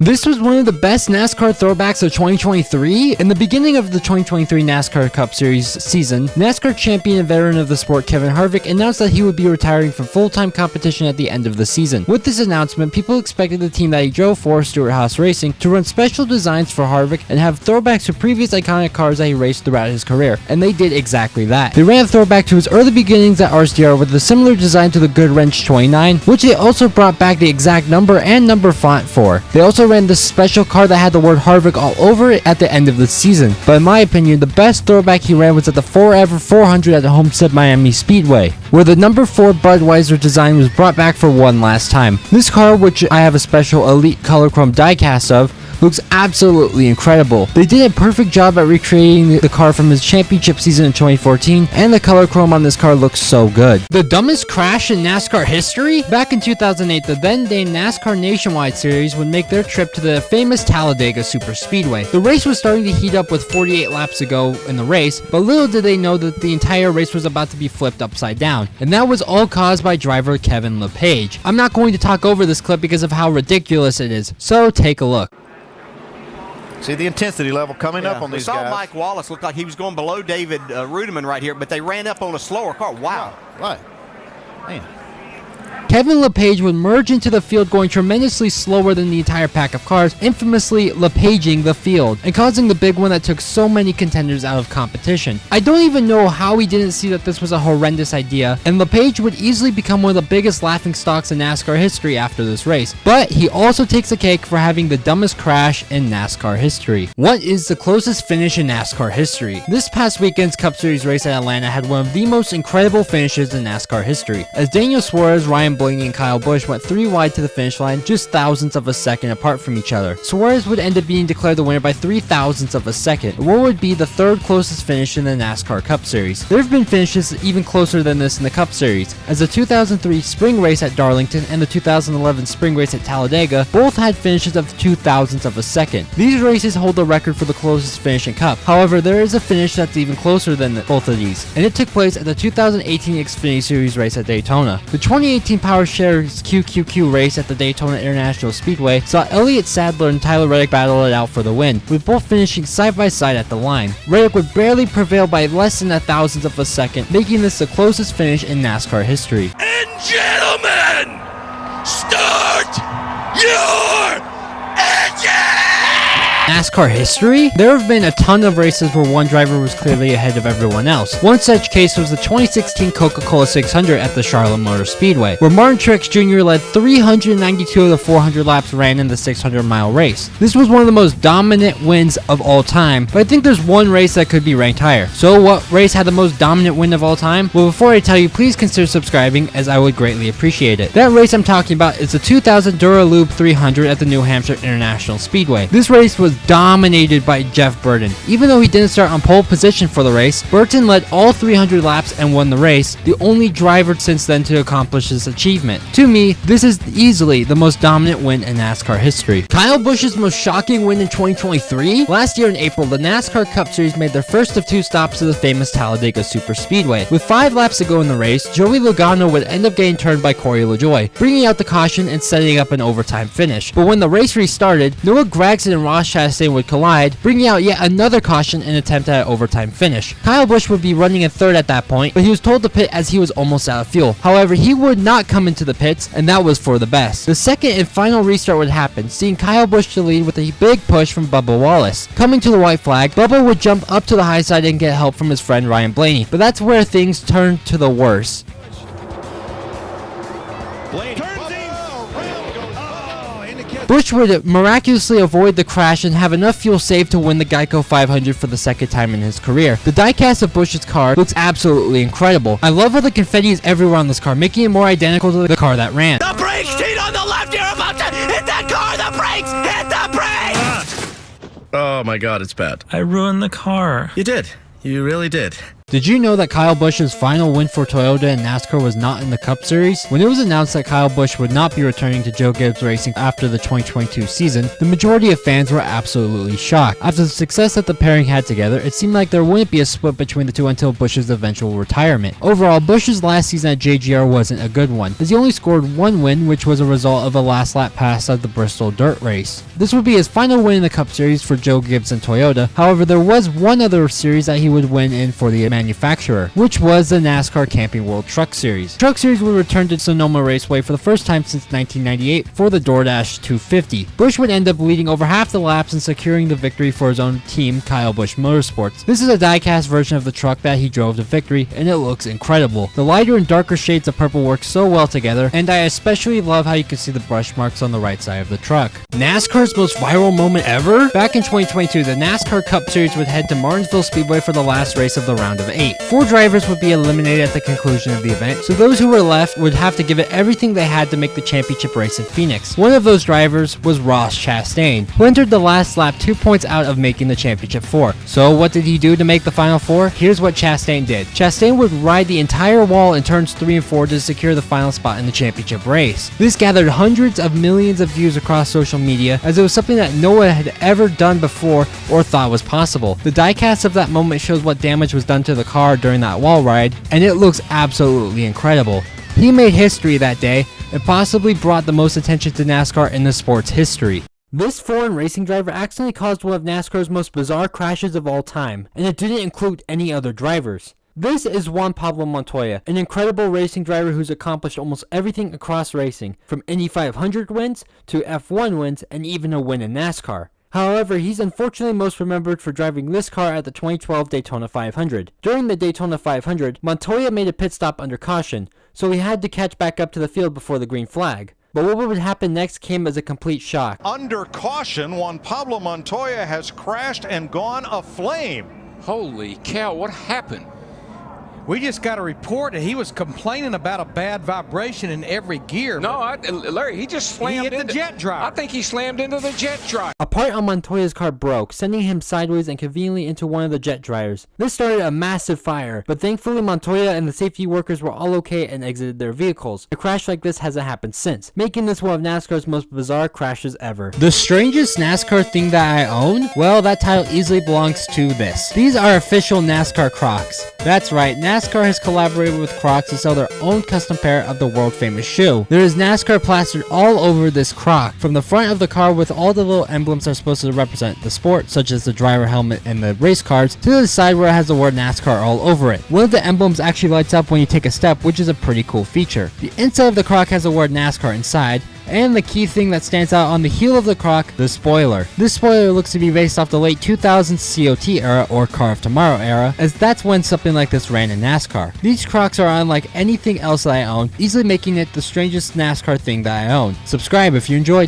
This was one of the best NASCAR throwbacks of 2023. In the beginning of the 2023 NASCAR Cup Series season, NASCAR champion and veteran of the sport Kevin Harvick announced that he would be retiring from full-time competition at the end of the season. With this announcement, people expected the team that he drove for, Stewart-Haas Racing, to run special designs for Harvick and have throwbacks to previous iconic cars that he raced throughout his career, and they did exactly that. They ran a throwback to his early beginnings at RCR with a similar design to the Good Wrench 29, which they also brought back the exact number and number font for. They also ran this special car that had the word Harvick all over it at the end of the season, but in my opinion, the best throwback he ran was at the Forever 400 at the Homestead Miami Speedway, where the number 4 Budweiser design was brought back for one last time. This car, which I have a special Elite Color Chrome diecast of, looks absolutely incredible. They did a perfect job at recreating the car from his championship season in 2014, and the color chrome on this car looks so good. The dumbest crash in NASCAR history? Back in 2008, the then-named NASCAR Nationwide Series would make their trip to the famous Talladega Superspeedway. The race was starting to heat up with 48 laps to go in the race, but little did they know that the entire race was about to be flipped upside down, and that was all caused by driver Kevin LePage. I'm not going to talk over this clip because of how ridiculous it is, so take a look. See the intensity level coming up on these guys. We saw Mike Wallace look like he was going below David Rudiman right here, but they ran up on a slower car. Wow. Right. Man. Kevin LePage would merge into the field going tremendously slower than the entire pack of cars, infamously LePaging the field, and causing the big one that took so many contenders out of competition. I don't even know how he didn't see that this was a horrendous idea, and LePage would easily become one of the biggest laughingstocks in NASCAR history after this race, but he also takes a cake for having the dumbest crash in NASCAR history. What is the closest finish in NASCAR history? This past weekend's Cup Series race at Atlanta had one of the most incredible finishes in NASCAR history, as Daniel Suarez, Ryan Blaney, and Kyle Busch went 3 wide to the finish line, just thousandths of a second apart from each other. Suarez would end up being declared the winner by 3 thousandths of a second, what would be the third closest finish in the NASCAR Cup Series. There have been finishes even closer than this in the Cup Series, as the 2003 spring race at Darlington and the 2011 spring race at Talladega both had finishes of 2 thousandths of a second. These races hold the record for the closest finish in Cup. However, there is a finish that's even closer than both of these, and it took place at the 2018 Xfinity Series race at Daytona. The 2018 Power Shares QQQ race at the Daytona International Speedway saw Elliott Sadler and Tyler Reddick battle it out for the win, with both finishing side by side at the line. Reddick would barely prevail by less than a thousandth of a second, making this the closest finish in NASCAR history. And gentlemen, start your engine! NASCAR history? There have been a ton of races where one driver was clearly ahead of everyone else. One such case was the 2016 Coca-Cola 600 at the Charlotte Motor Speedway, where Martin Truex Jr. led 392 of the 400 laps ran in the 600-mile race. This was one of the most dominant wins of all time, but I think there's one race that could be ranked higher. So what race had the most dominant win of all time? Well, before I tell you, please consider subscribing, as I would greatly appreciate it. That race I'm talking about is the 2000 Duraloop 300 at the New Hampshire International Speedway. This race was dominated by Jeff Burton. Even though he didn't start on pole position for the race, Burton led all 300 laps and won the race, the only driver since then to accomplish this achievement. To me, this is easily the most dominant win in NASCAR history. Kyle Busch's most shocking win in 2023? Last year in April, the NASCAR Cup Series made their first of 2 stops to the famous Talladega Superspeedway. With 5 laps to go in the race, Joey Logano would end up getting turned by Corey LaJoie, bringing out the caution and setting up an overtime finish. But when the race restarted, Noah Gragson and Ross Chastain would collide, bringing out yet another caution and attempt at an overtime finish. Kyle Busch would be running in third at that point, but he was told to pit as he was almost out of fuel. However, he would not come into the pits, and that was for the best. The second and final restart would happen, seeing Kyle Busch to lead with a big push from Bubba Wallace. Coming to the white flag, Bubba would jump up to the high side and get help from his friend Ryan Blaney, but that's where things turned to the worst. Busch would miraculously avoid the crash and have enough fuel saved to win the Geico 500 for the second time in his career. The diecast of Busch's car looks absolutely incredible. I love how the confetti is everywhere on this car, making it more identical to the car that ran. The brakes, Gene, on the left, you're about to hit that car, the brakes, hit the brakes! Oh my God, it's bad. I ruined the car. You did. You really did. Did you know that Kyle Busch's final win for Toyota in NASCAR was not in the Cup Series? When it was announced that Kyle Busch would not be returning to Joe Gibbs Racing after the 2022 season, the majority of fans were absolutely shocked. After the success that the pairing had together, it seemed like there wouldn't be a split between the two until Busch's eventual retirement. Overall, Busch's last season at JGR wasn't a good one, as he only scored one win, which was a result of a last lap pass at the Bristol Dirt Race. This would be his final win in the Cup Series for Joe Gibbs and Toyota. However, there was one other series that he would win in for the manufacturer, which was the NASCAR Camping World Truck Series. Truck Series would return to Sonoma Raceway for the first time since 1998 for the DoorDash 250. Busch would end up leading over half the laps and securing the victory for his own team, Kyle Busch Motorsports. This is a diecast version of the truck that he drove to victory, and it looks incredible. The lighter and darker shades of purple work so well together, and I especially love how you can see the brush marks on the right side of the truck. NASCAR's most viral moment ever? Back in 2022, the NASCAR Cup Series would head to Martinsville Speedway for the last race of the round of 8. 4 drivers would be eliminated at the conclusion of the event, so those who were left would have to give it everything they had to make the championship race in Phoenix. One of those drivers was Ross Chastain, who entered the last lap 2 points out of making the championship 4. So what did he do to make the final 4? Here's what Chastain did. Chastain would ride the entire wall in turns 3 and 4 to secure the final spot in the championship race. This gathered hundreds of millions of views across social media, as it was something that no one had ever done before or thought was possible. The diecast of that moment shows what damage was done to the car during that wall ride, and it looks absolutely incredible. He made history that day and possibly brought the most attention to NASCAR in the sport's history. This foreign racing driver accidentally caused one of NASCAR's most bizarre crashes of all time, and it didn't include any other drivers. This is Juan Pablo Montoya, an incredible racing driver who's accomplished almost everything across racing, from Indy 500 wins to F1 wins and even a win in NASCAR. However, he's unfortunately most remembered for driving this car at the 2012 Daytona 500. During the Daytona 500, Montoya made a pit stop under caution, so he had to catch back up to the field before the green flag. But what would happen next came as a complete shock. Under caution, Juan Pablo Montoya has crashed and gone aflame. Holy cow, what happened? We just got a report that he was complaining about a bad vibration in every gear. No, Larry, he just slammed into the jet drive. I think he slammed into the jet drive. A part on Montoya's car broke, sending him sideways and conveniently into one of the jet dryers. This started a massive fire, but thankfully Montoya and the safety workers were all okay and exited their vehicles. A crash like this hasn't happened since, making this one of NASCAR's most bizarre crashes ever. The strangest NASCAR thing that I own? Well, that title easily belongs to this. These are official NASCAR Crocs. That's right, NASCAR has collaborated with Crocs to sell their own custom pair of the world famous shoe. There is NASCAR plastered all over this Croc, from the front of the car with all the little emblems that are supposed to represent the sport, such as the driver helmet and the race cards, to the side where it has the word NASCAR all over it. One of the emblems actually lights up when you take a step, which is a pretty cool feature. The inside of the Croc has the word NASCAR inside, and the key thing that stands out on the heel of the Croc, the spoiler. This spoiler looks to be based off the late 2000s COT era or Car of Tomorrow era, as that's when something like this ran in NASCAR. These Crocs are unlike anything else that I own, easily making it the strangest NASCAR thing that I own. Subscribe if you enjoyed.